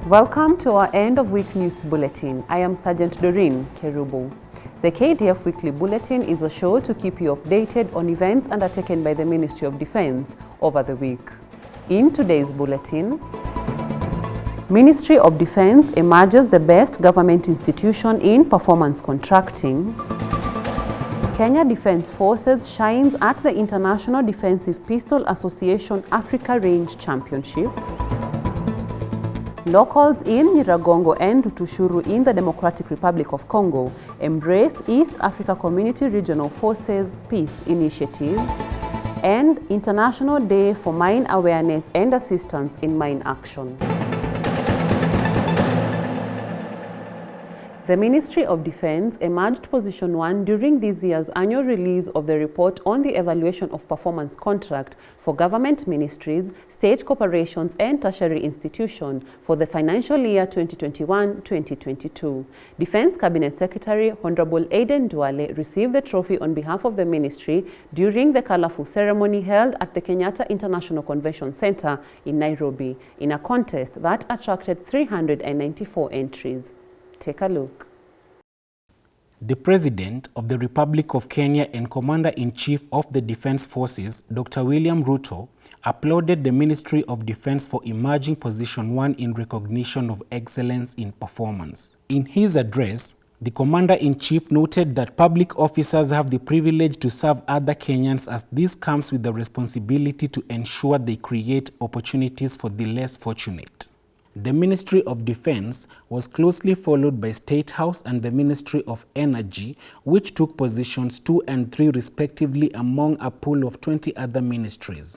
Welcome to our end of week news bulletin. I am Sergeant Doreen Kerubo. The KDF Weekly Bulletin is a show to keep you updated on events undertaken by the Ministry of Defense over the week. In today's bulletin, Ministry of Defense emerges the best government institution in performance contracting. Kenya Defence Forces shines at the International Defensive Pistol Association Africa Range Championship. Locals in Nyiragongo and Tutushuru in the Democratic Republic of Congo embraced East Africa Community Regional Forces Peace Initiatives. And International Day for Mine Awareness and Assistance in Mine Action. The Ministry of Defense emerged position 1 during this year's annual release of the report on the evaluation of performance contract for government ministries, state corporations and tertiary institutions for the financial year 2021-2022. Defense Cabinet Secretary Honorable Aden Duale received the trophy on behalf of the ministry during the colorful ceremony held at the Kenyatta International Convention Center in Nairobi in a contest that attracted 394 entries. Take a look. The President of the Republic of Kenya and Commander-in-Chief of the Defense Forces, Dr. William Ruto, applauded the Ministry of Defense for emerging position 1 in recognition of excellence in performance. In his address, the Commander-in-Chief noted that public officers have the privilege to serve other Kenyans, as this comes with the responsibility to ensure they create opportunities for the less fortunate. The Ministry of Defense was closely followed by State House and the Ministry of Energy, which took positions 2 and 3 respectively among a pool of 20 other ministries.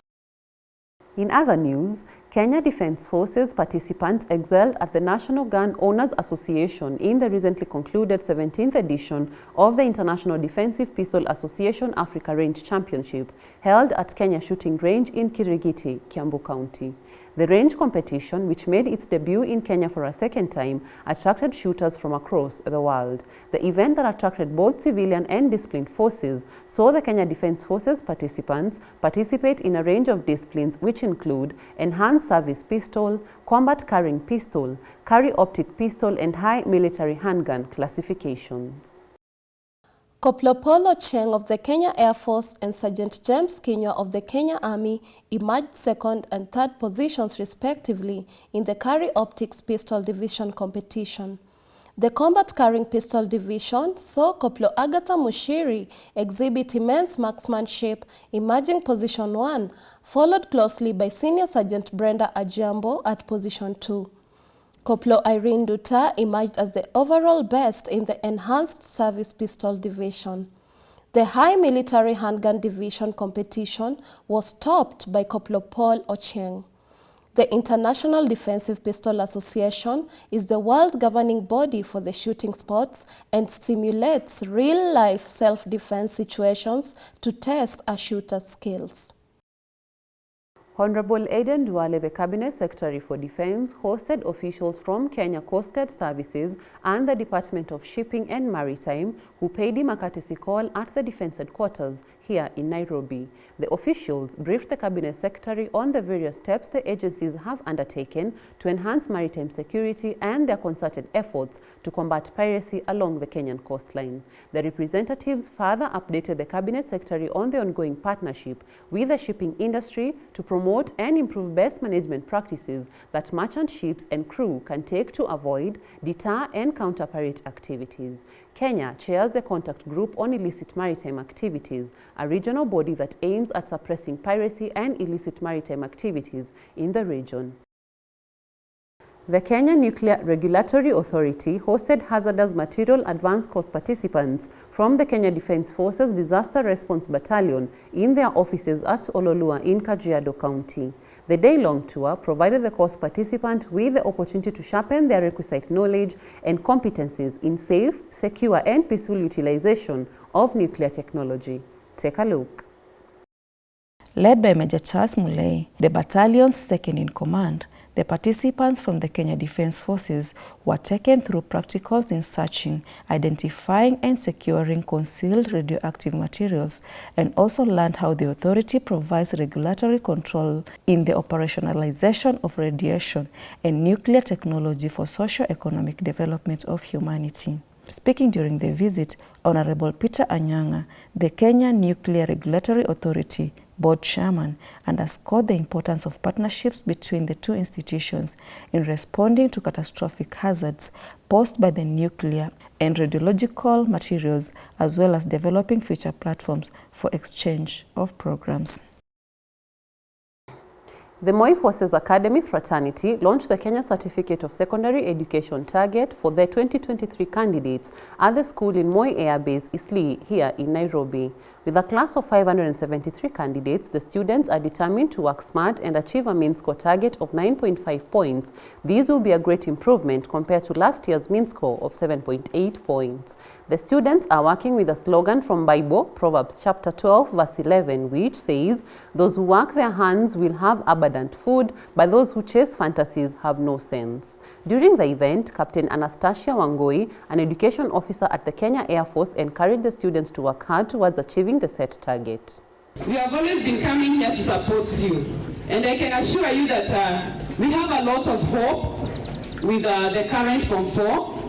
In other news, Kenya Defence Forces participants excelled at the National Gun Owners Association in the recently concluded 17th edition of the International Defensive Pistol Association Africa Range Championship, held at Kenya Shooting Range in Kirigiti, Kiambu County. The range competition, which made its debut in Kenya for a second time, attracted shooters from across the world. The event that attracted both civilian and disciplined forces saw the Kenya Defence Forces participants participate in a range of disciplines which include enhanced service pistol, combat carrying pistol, carry optic pistol and high military handgun classifications. Corporal Paul Ocheng of the Kenya Air Force and Sergeant James Kinyua of the Kenya Army emerged second and third positions respectively in the Carry Optics Pistol Division competition. The Combat Carrying Pistol Division saw Corporal Agatha Mushiri exhibit immense marksmanship, emerging position 1, followed closely by Senior Sergeant Brenda Ajambo at position 2. Corporal Irene Duta emerged as the overall best in the Enhanced Service Pistol Division. The High Military Handgun Division competition was topped by Corporal Paul Ocheng. The International Defensive Pistol Association is the world governing body for the shooting sports and simulates real-life self-defense situations to test a shooter's skills. Honorable Aden Duale, the Cabinet Secretary for Defense, hosted officials from Kenya Coast Guard Services and the Department of Shipping and Maritime, who paid him a courtesy call at the Defense Headquarters here in Nairobi. The officials briefed the Cabinet Secretary on the various steps the agencies have undertaken to enhance maritime security and their concerted efforts to combat piracy along the Kenyan coastline. The representatives further updated the Cabinet Secretary on the ongoing partnership with the shipping industry to promote and improve best management practices that merchant ships and crew can take to avoid, deter and counter pirate activities. Kenya chairs the Contact Group on Illicit Maritime Activities, a regional body that aims at suppressing piracy and illicit maritime activities in the region. The Kenya Nuclear Regulatory Authority hosted hazardous material advanced course participants from the Kenya Defence Forces Disaster Response Battalion in their offices at Ololua in Kajiado County. The day-long tour provided the course participants with the opportunity to sharpen their requisite knowledge and competencies in safe, secure and peaceful utilization of nuclear technology. Take a look. Led by Major Charles Mulei, the battalion's second in command, the The participants from the Kenya Defence Forces were taken through practicals in searching, identifying and securing concealed radioactive materials, and also learned how the authority provides regulatory control in the operationalization of radiation and nuclear technology for socio-economic development of humanity. Speaking during the visit, Honorable Peter Anyanga, the Kenya Nuclear Regulatory Authority board chairman, underscored the importance of partnerships between the two institutions in responding to catastrophic hazards posed by the nuclear and radiological materials, as well as developing future platforms for exchange of programs. The Moi Forces Academy fraternity launched the Kenya Certificate of Secondary Education target for their 2023 candidates at the school in Moi Air Base, Eastleigh, here in Nairobi. With a class of 573 candidates, the students are determined to work smart and achieve a mean score target of 9.5 points. These will be a great improvement compared to last year's mean score of 7.8 points. The students are working with a slogan from Bible, Proverbs chapter 12, verse 11, which says, "Those who work their hands will have abundant food, but those who chase fantasies have no sense." During the event, Captain Anastasia Wangoi, an education officer at the Kenya Air Force, encouraged the students to work hard towards achieving the set target. We have always been coming here to support you, and I can assure you that we have a lot of hope with the current Form 4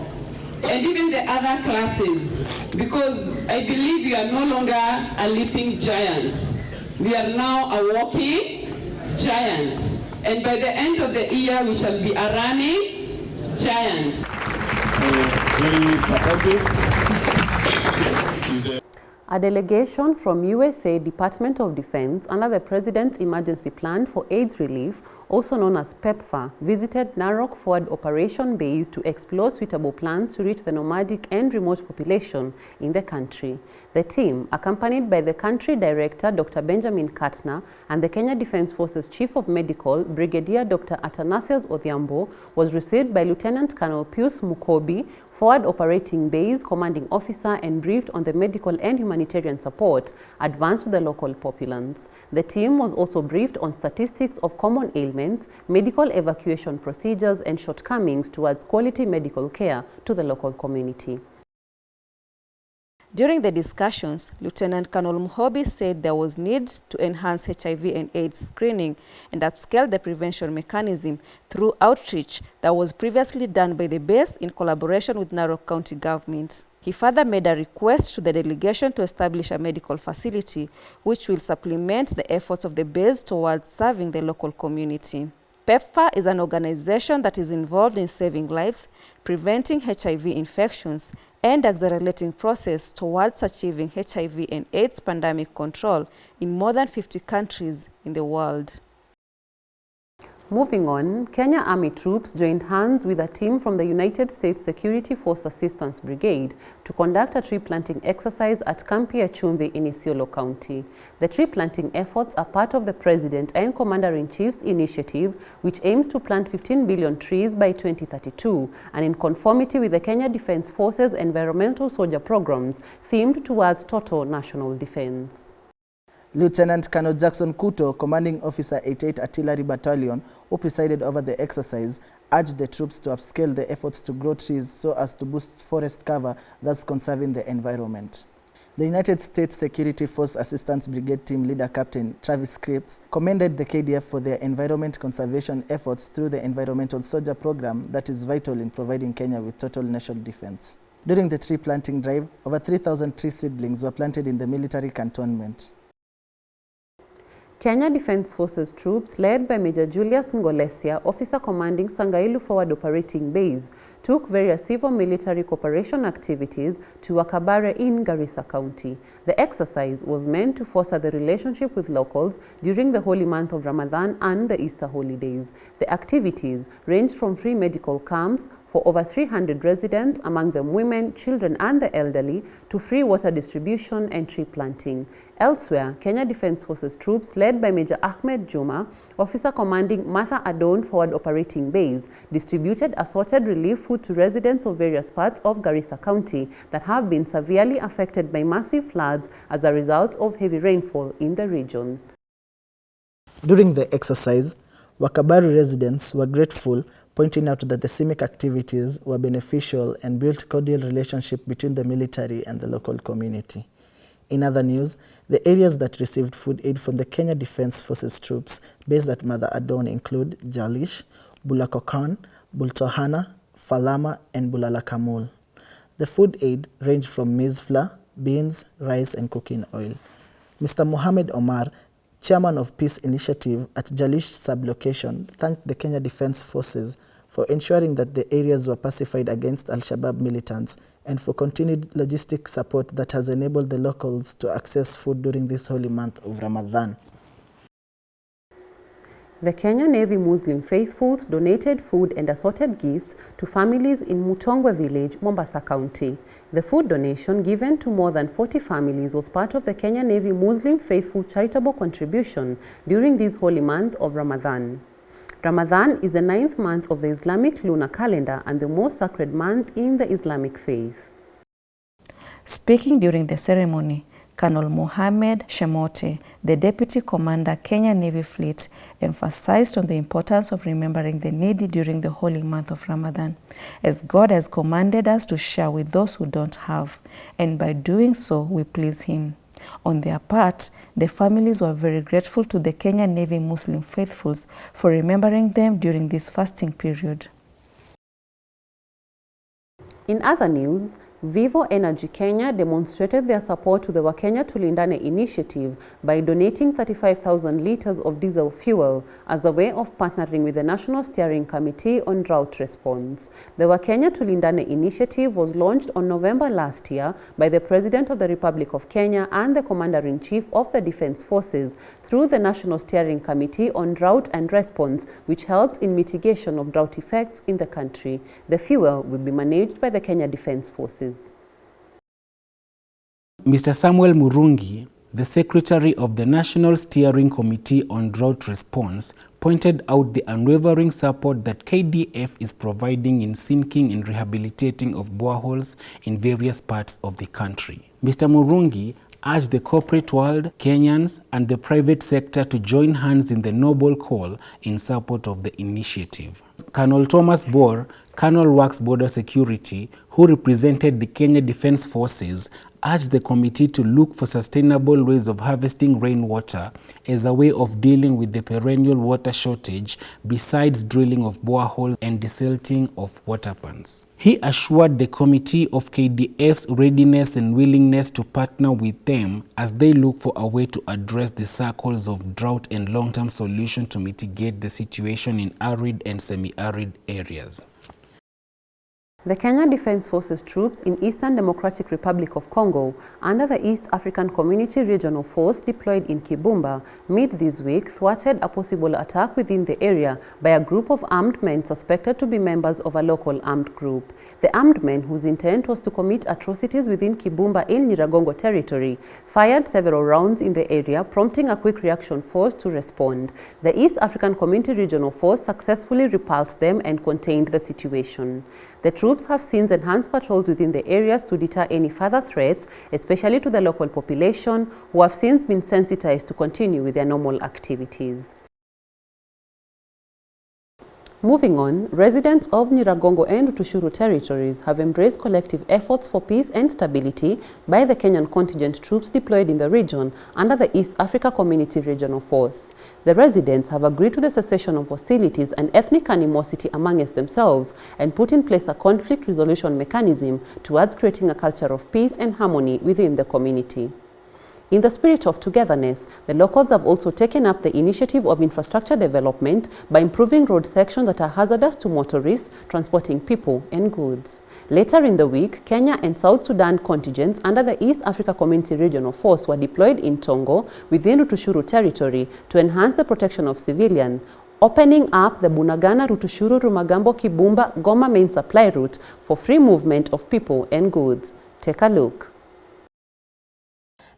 and even the other classes, because I believe we are no longer a leaping giants. We are now a walking giants, and by the end of the year we shall be a running giant. Very supportive. A delegation from USA Department of Defense under the President's Emergency Plan for AIDS Relief, also known as PEPFAR, visited Narok Forward Operation Base to explore suitable plans to reach the nomadic and remote population in the country. The team, accompanied by the country director Dr. Benjamin Katner and the Kenya Defence Forces Chief of Medical, Brigadier Dr. Athanasius Odhiambo, was received by Lieutenant Colonel Pius Mukobi, Forward Operating Base Commanding Officer, and briefed on the medical and humanitarian support advanced to the local populace. The team was also briefed on statistics of common ailments, medical evacuation procedures, and shortcomings towards quality medical care to the local community. During the discussions, Lieutenant Colonel Muhobi said there was need to enhance HIV and AIDS screening and upscale the prevention mechanism through outreach that was previously done by the base in collaboration with Narok County government. He further made a request to the delegation to establish a medical facility which will supplement the efforts of the base towards serving the local community. PEPFAR is an organization that is involved in saving lives, preventing HIV infections, and accelerating process towards achieving HIV and AIDS pandemic control in more than 50 countries in the world. Moving on, Kenya Army troops joined hands with a team from the United States Security Force Assistance Brigade to conduct a tree planting exercise at Kampi Achumbi in Isiolo County. The tree planting efforts are part of the President and Commander-in-Chief's initiative, which aims to plant 15 billion trees by 2032, and in conformity with the Kenya Defence Forces environmental soldier programs themed towards total national defence. Lieutenant Colonel Jackson Kuto, Commanding Officer 88 Artillery Battalion, who presided over the exercise, urged the troops to upscale the efforts to grow trees so as to boost forest cover, thus conserving the environment. The United States Security Force Assistance Brigade Team Leader Captain Travis Scripps commended the KDF for their environment conservation efforts through the Environmental Soldier Program that is vital in providing Kenya with total national defense. During the tree planting drive, over 3,000 tree seedlings were planted in the military cantonment. Kenya Defence Forces troops, led by Major Julius Ngolesia, officer commanding Sangailu Forward Operating Base, took various civil-military cooperation activities to Wakabare in Garissa County. The exercise was meant to foster the relationship with locals during the holy month of Ramadan and the Easter holidays. The activities ranged from free medical camps for over 300 residents, among them women, children and the elderly, to free water distribution and tree planting. Elsewhere, Kenya Defence Forces troops, led by Major Ahmed Juma, officer commanding Martha Adon Forward Operating Base, distributed assorted relief food to residents of various parts of Garissa County that have been severely affected by massive floods as a result of heavy rainfall in the region. During the exercise, Wakabaru residents were grateful, pointing out that the CIMIC activities were beneficial and built cordial relationship between the military and the local community. In other news, the areas that received food aid from the Kenya Defence Forces troops based at Mother Adon include Jalish, Bulakokan, Bultohana, Falama, and Bulalakamul. The food aid ranged from maize flour, beans, rice, and cooking oil. Mr. Mohamed Omar, chairman of Peace Initiative at Jalish sub-location, thanked the Kenya Defence Forces for ensuring that the areas were pacified against Al-Shabaab militants and for continued logistic support that has enabled the locals to access food during this holy month of Ramadan. The Kenya Navy Muslim faithfuls donated food and assorted gifts to families in Mutongwe village, Mombasa County. The food donation given to more than 40 families was part of the Kenya Navy Muslim faithful charitable contribution during this holy month of Ramadan. Ramadan is the 9th month of the Islamic lunar calendar and the most sacred month in the Islamic faith. Speaking during the ceremony, Colonel Mohamed Shemote, the Deputy Commander, Kenya Navy Fleet, emphasized on the importance of remembering the needy during the holy month of Ramadan, as God has commanded us to share with those who don't have, and by doing so, we please Him. On their part, the families were very grateful to the Kenya Navy Muslim faithfuls for remembering them during this fasting period. In other news, Vivo Energy Kenya demonstrated their support to the Wakenya Tulindane initiative by donating 35,000 litres of diesel fuel as a way of partnering with the National Steering Committee on Drought Response. The Wakenya Tulindane initiative was launched on November last year by the President of the Republic of Kenya and the Commander-in-Chief of the Defence Forces through the National Steering Committee on Drought and Response, which helps in mitigation of drought effects in the country. The fuel will be managed by the Kenya Defence Forces. Mr. Samuel Murungi, the Secretary of the National Steering Committee on Drought Response, pointed out the unwavering support that KDF is providing in sinking and rehabilitating of boreholes in various parts of the country. Mr. Murungi urged the corporate world, Kenyans, and the private sector to join hands in the noble call in support of the initiative. Colonel Thomas Bor, Colonel Works Border Security, who represented the Kenya Defence Forces, urged the committee to look for sustainable ways of harvesting rainwater as a way of dealing with the perennial water shortage besides drilling of boreholes and desalting of water ponds. He assured the committee of KDF's readiness and willingness to partner with them as they look for a way to address the circles of drought and long-term solution to mitigate the situation in arid and semi-arid areas. The Kenya Defence Forces troops in Eastern Democratic Republic of Congo under the East African Community Regional Force deployed in Kibumba mid this week thwarted a possible attack within the area by a group of armed men suspected to be members of a local armed group. The armed men, whose intent was to commit atrocities within Kibumba in Nyiragongo territory, fired several rounds in the area, prompting a quick reaction force to respond. The East African Community Regional Force successfully repulsed them and contained the situation. The troops have since enhanced patrols within the areas to deter any further threats, especially to the local population, who have since been sensitized to continue with their normal activities. Moving on, residents of Nyiragongo and Utushuru territories have embraced collective efforts for peace and stability by the Kenyan contingent troops deployed in the region under the East Africa Community Regional Force. The residents have agreed to the cessation of hostilities and ethnic animosity amongst themselves and put in place a conflict resolution mechanism towards creating a culture of peace and harmony within the community. In the spirit of togetherness, the locals have also taken up the initiative of infrastructure development by improving road sections that are hazardous to motorists transporting people and goods. Later in the week, Kenya and South Sudan contingents under the East Africa Community Regional Force were deployed in Tongo within Utushuru territory to enhance the protection of civilians, opening up the Bunagana, Rutushuru, Rumagambo, Kibumba, Goma main supply route for free movement of people and goods. Take a look.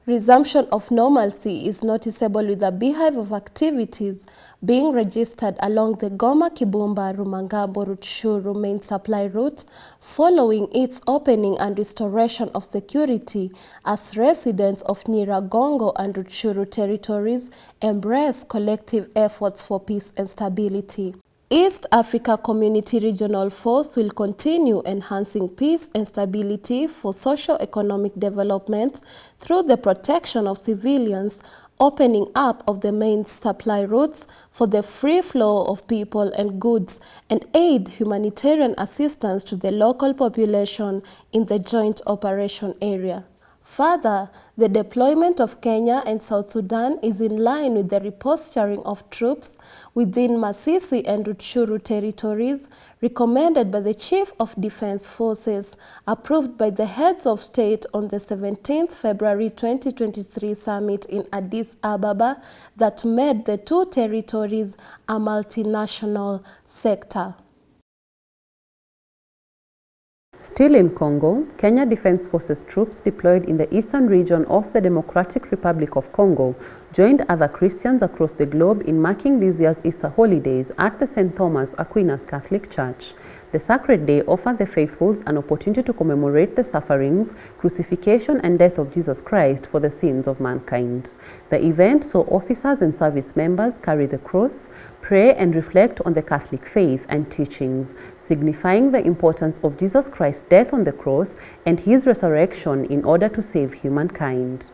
Resumption of normalcy is noticeable with a beehive of activities being registered along the Goma-Kibumba-Rumangabo-Rutshuru main supply route following its opening and restoration of security as residents of Nyiragongo and Rutshuru territories embrace collective efforts for peace and stability. East Africa Community Regional Force will continue enhancing peace and stability for socio-economic development through the protection of civilians, opening up of the main supply routes for the free flow of people and goods, and aid humanitarian assistance to the local population in the joint operation area. Further, the deployment of Kenya and South Sudan is in line with the reposturing of troops within Masisi and Rutshuru territories recommended by the Chief of Defense Forces, approved by the heads of state on the 17th February 2023 summit in Addis Ababa that made the two territories a multinational sector. Still in Congo, Kenya Defense Forces troops deployed in the eastern region of the Democratic Republic of Congo joined other Christians across the globe in marking this year's Easter holidays at the St. Thomas Aquinas Catholic Church. The sacred day offered the faithfuls an opportunity to commemorate the sufferings, crucifixion and death of Jesus Christ for the sins of mankind. The event saw officers and service members carry the cross, pray and reflect on the Catholic faith and teachings, signifying the importance of Jesus Christ's death on the cross and his resurrection in order to save humankind.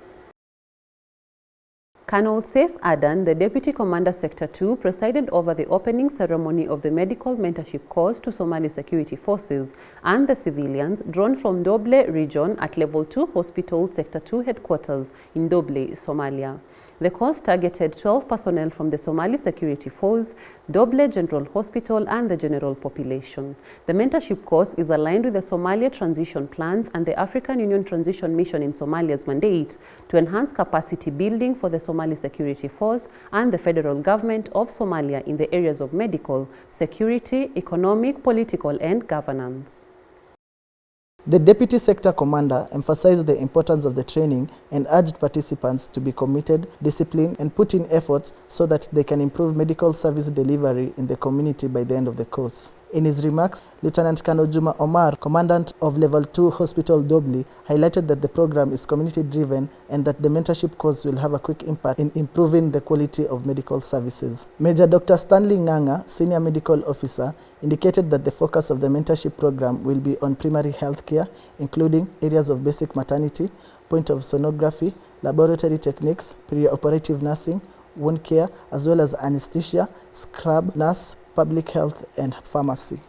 Colonel Saif Adan, the Deputy Commander Sector 2, presided over the opening ceremony of the medical mentorship course to Somali security forces and the civilians drawn from Doble region at Level 2 Hospital Sector 2 headquarters in Doble, Somalia. The course targeted 12 personnel from the Somali Security Force, Doble General Hospital and the general population. The mentorship course is aligned with the Somalia Transition Plans and the African Union Transition Mission in Somalia's mandate to enhance capacity building for the Somali Security Force and the federal government of Somalia in the areas of medical, security, economic, political and governance. The Deputy Sector Commander emphasized the importance of the training and urged participants to be committed, disciplined, and put in efforts so that they can improve medical service delivery in the community by the end of the course. In his remarks, Lieutenant Colonel Juma Omar, Commandant of Level 2 Hospital Dobli, highlighted that the program is community-driven and that the mentorship course will have a quick impact in improving the quality of medical services. Major Dr. Stanley Nganga, Senior Medical Officer, indicated that the focus of the mentorship program will be on primary health care, including areas of basic maternity, point of sonography, laboratory techniques, pre-operative nursing, wound care, as well as anesthesia, scrub, nurse, public health, and pharmacy.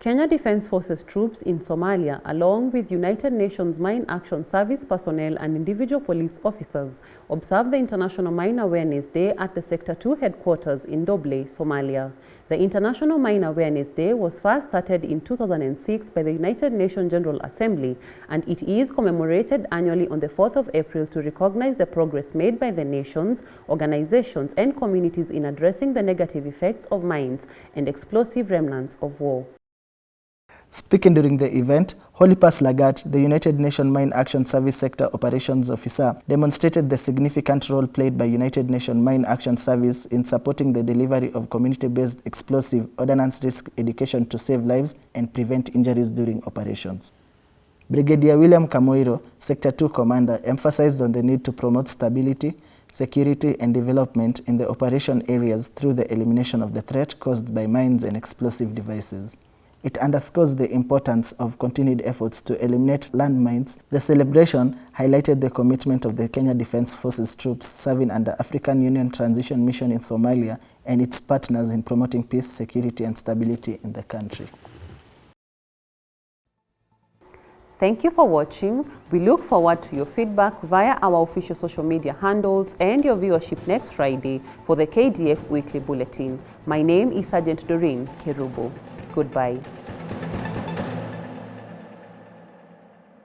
Kenya Defense Forces troops in Somalia, along with United Nations Mine Action Service personnel and individual police officers, observed the International Mine Awareness Day at the Sector 2 headquarters in Doble, Somalia. The International Mine Awareness Day was first started in 2006 by the United Nations General Assembly, and it is commemorated annually on the 4th of April to recognize the progress made by the nations, organizations, and communities in addressing the negative effects of mines and explosive remnants of war. Speaking during the event, Holipas Lagat, the United Nations Mine Action Service Sector Operations Officer, demonstrated the significant role played by United Nations Mine Action Service in supporting the delivery of community-based explosive ordnance risk education to save lives and prevent injuries during operations. Brigadier William Kamoiro, Sector 2 Commander, emphasized on the need to promote stability, security and development in the operation areas through the elimination of the threat caused by mines and explosive devices. It underscores the importance of continued efforts to eliminate landmines. The celebration highlighted the commitment of the Kenya Defense Forces troops serving under African Union Transition Mission in Somalia and its partners in promoting peace, security and stability in the country. Thank you for watching. We look forward to your feedback via our official social media handles and your viewership next Friday for the KDF Weekly Bulletin. My name is Sergeant Doreen Kerubo. Goodbye.